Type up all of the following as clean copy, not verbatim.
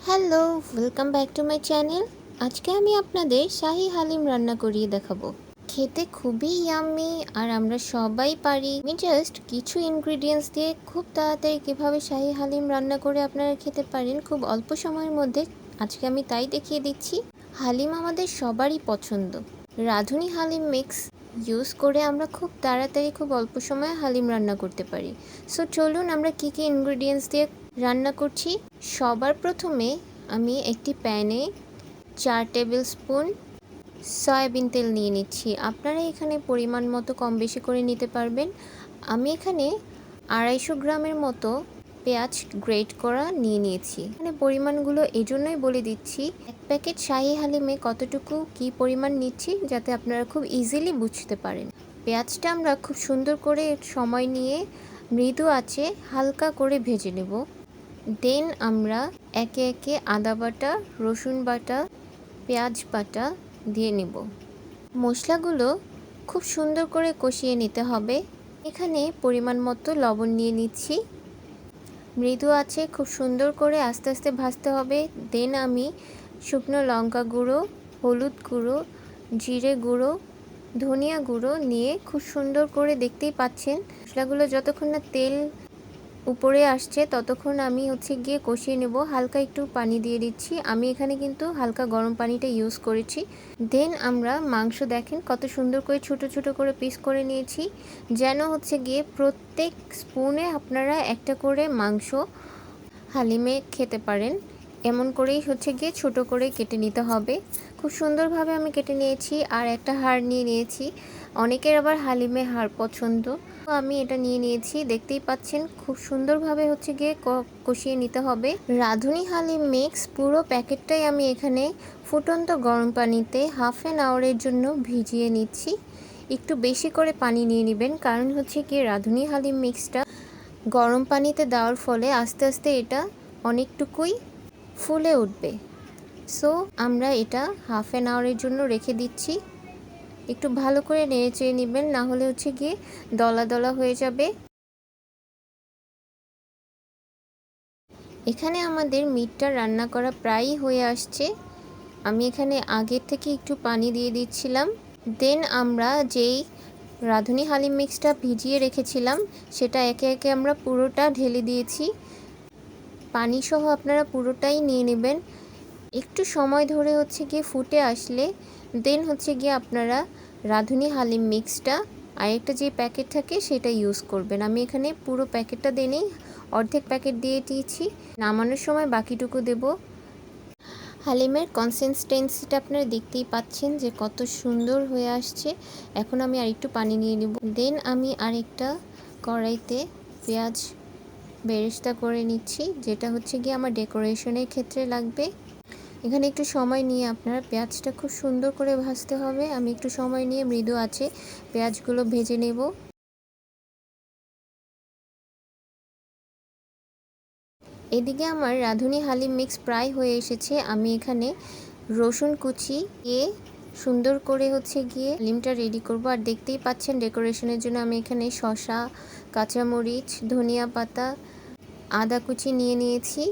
Hello, welcome back to my channel. আজকে আমি আপনাদের শাহি হালিম রান্না করিয়ে দেখাবো। খেতে খুবই ইয়াম্মি আর আমরা সবাই পারি। আমি জাস্ট কিছু ইনগ্রিডিয়েন্টস দিয়ে খুব তাড়াতাড়ি কিভাবে শাহি হালিম রান্না করে আপনারা খেতে পারেন খুব অল্প সময়ের মধ্যে, আজকে আমি তাই দেখিয়ে দিচ্ছি। হালিম আমাদের সবারই পছন্দ। রাঁধুনি হালিম মিক্স ইউজ করে আমরা খুব তাড়াতাড়ি খুব অল্প সময়ে হালিম রান্না করতে পারি। সো চলুন আমরা কী কী ইনগ্রিডিয়েন্টস দিয়ে রান্না করছি। সবার প্রথমে আমি একটি প্যানে 4 টেবিল স্পুন সয়াবিন তেল নিয়ে নিচ্ছি। আপনারা এখানে পরিমাণ মতো কম বেশি করে নিতে পারবেন। আমি এখানে 250 গ্রামের মতো পেঁয়াজ গ্রেট করা নিয়ে নিয়েছি। এখানে পরিমাণগুলো এজন্যই বলে দিচ্ছি, এক প্যাকেট শাহি হালিমে কতটুকু কি পরিমাণ নিচ্ছি যাতে আপনারা খুব ইজিলি বুঝতে পারেন। পেঁয়াজটা আমরা খুব সুন্দর করে সময় নিয়ে মৃদু আঁচে হালকা করে ভেজে নেব। দেন আমরা একে একে আদা বাটা, রসুন বাটা, পেঁয়াজ বাটা দিয়ে নেব। মশলাগুলো খুব সুন্দর করে কষিয়ে নিতে হবে। এখানে পরিমাণ মতো লবণ নিয়ে নিচ্ছি। মৃদু আছে খুব সুন্দর করে আস্তে আস্তে ভাজতে হবে। দেন আমি শুকনো লঙ্কা গুঁড়ো, হলুদ গুঁড়ো, জিরে গুঁড়ো, ধনিয়া গুঁড়ো নিয়ে খুব সুন্দর করে, দেখতেই পাচ্ছেন মশলাগুলো যতক্ষণ না তেল উপরে আসছে ততক্ষণ আমি গিয়ে কষিয়ে নেব। হালকা একটু পানি দিয়ে দিচ্ছি, আমি এখানে কিন্তু হালকা গরম পানিটা ইউজ করেছি। দেন আমরা মাংস দেখেন কত সুন্দর করে ছোট ছোট করে পিস করে নিয়েছি, যেন গিয়ে প্রত্যেক স্পুনে আপনারা একটা করে মাংস হালিমে খেতে পারেন। এমন করেই গিয়ে ছোট করে কেটে নিতে হবে। খুব সুন্দরভাবে আমি কেটে নিয়েছি। আর একটা হাড় নিয়ে নিয়েছি, অনেকের আবার হালিমে হাড় পছন্দ, তো আমি এটা নিয়ে নিয়েছি। দেখতেই পাচ্ছেন খুব সুন্দরভাবে গিয়ে কষিয়ে নিতে হবে। রাঁধুনি হালিম মিক্স পুরো প্যাকেটটাই আমি এখানে ফুটন্ত গরম পানিতে হাফ অ্যান আওয়ারের জন্য ভিজিয়ে নিচ্ছি। একটু বেশি করে পানি নিয়ে নেবেন, কারণ গিয়ে রাঁধুনি হালিম মিক্সটা গরম পানিতে দেওয়ার ফলে আস্তে আস্তে এটা অনেকটুকুই ফুলে উঠবে। সো আমরা এটা হাফ অ্যান আওয়ারের জন্য রেখে দিচ্ছি। একটু ভালো করে নেড়ে চেড়ে নেবেন, না হলে গিয়ে দলা দলা হয়ে যাবে। এখানে আমাদের মিটটা রান্না করা প্রায়ই হয়ে আসছে। আমি এখানে আগের থেকে একটু পানি দিয়ে দিচ্ছিলাম। দেন আমরা যেই রাঁধুনি হালিম মিক্সটা ভিজিয়ে রেখেছিলাম সেটা একে একে আমরা পুরোটা ঢেলে দিয়েছি। পানি সহ আপনারা পুরোটাই নিয়ে নেবেন। একটু সময় ধরে গিয়ে ফুটে আসলে দেন গিয়ে আপনারা রাঁধুনি হালিম মিক্সটা আরেকটা যে প্যাকেট থাকে সেটা ইউজ করবেন। আমি এখানে পুরো প্যাকেটটা দিইনি, অর্ধেক প্যাকেট দিয়ে দিয়েছি। নামানোর সময় বাকিটুকু দেব। হালিমের কনসিস্টেন্সিটা আপনারা দেখতেই পাচ্ছেন যে কত সুন্দর হয়ে আসছে। এখন আমি আরেকটু পানি নিয়ে নেব। দেন আমি আরেকটা কড়াইতে পেঁয়াজ বেরেস্তা করে নিচ্ছি, যেটা গিয়ে আমার ডেকোরেশনের ক্ষেত্রে লাগবে। এখানে একটু সময় নিয়ে আপনারা পেঁয়াজটা খুব সুন্দর করে ভাজতে হবে। আমি একটু সময় নিয়ে মৃদু আঁচে পেঁয়াজগুলো ভেজে নেব। এদিকে আমার রাঁধুনি হালিম মিক্স প্রায় হয়ে এসেছে। আমি এখানে রসুন কুচি দিয়ে সুন্দর করে গিয়ে হালিমটা রেডি করব। আর দেখতেই পাচ্ছেন ডেকোরেশনের জন্য আমি এখানে শসা, কাঁচামরিচ, ধনিয়া পাতা, আদা কুচি নিয়ে নিয়েছি।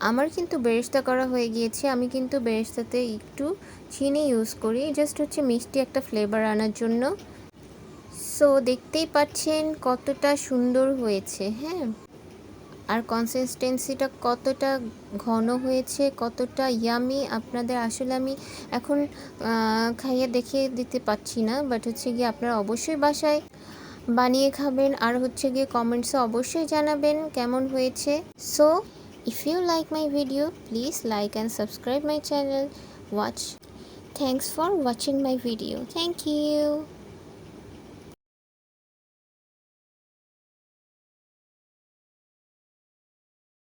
আমার কিন্তু বেরেস্তা করা হয়ে গিয়েছে। আমি কিন্তু বেরেস্তাতে একটু চিনি ইউজ করি, জাস্ট মিষ্টি একটা ফ্লেভার আনার জন্য। সো দেখতেই পাচ্ছেন কতটা সুন্দর হয়েছে, হ্যাঁ, আর কনসিস্টেন্সিটা কতটা ঘন হয়েছে, কতটা ইয়ামি। আপনাদের আসলে আমি এখন খাইয়ে দেখিয়ে দিতে পারছি না, বাট গিয়ে আপনারা অবশ্যই বাসায় বানিয়ে খাবেন। আর গিয়ে কমেন্টসে অবশ্যই জানাবেন কেমন হয়েছে। So if you like my video, please like and subscribe my channel. Thanks for watching my video. Thank you.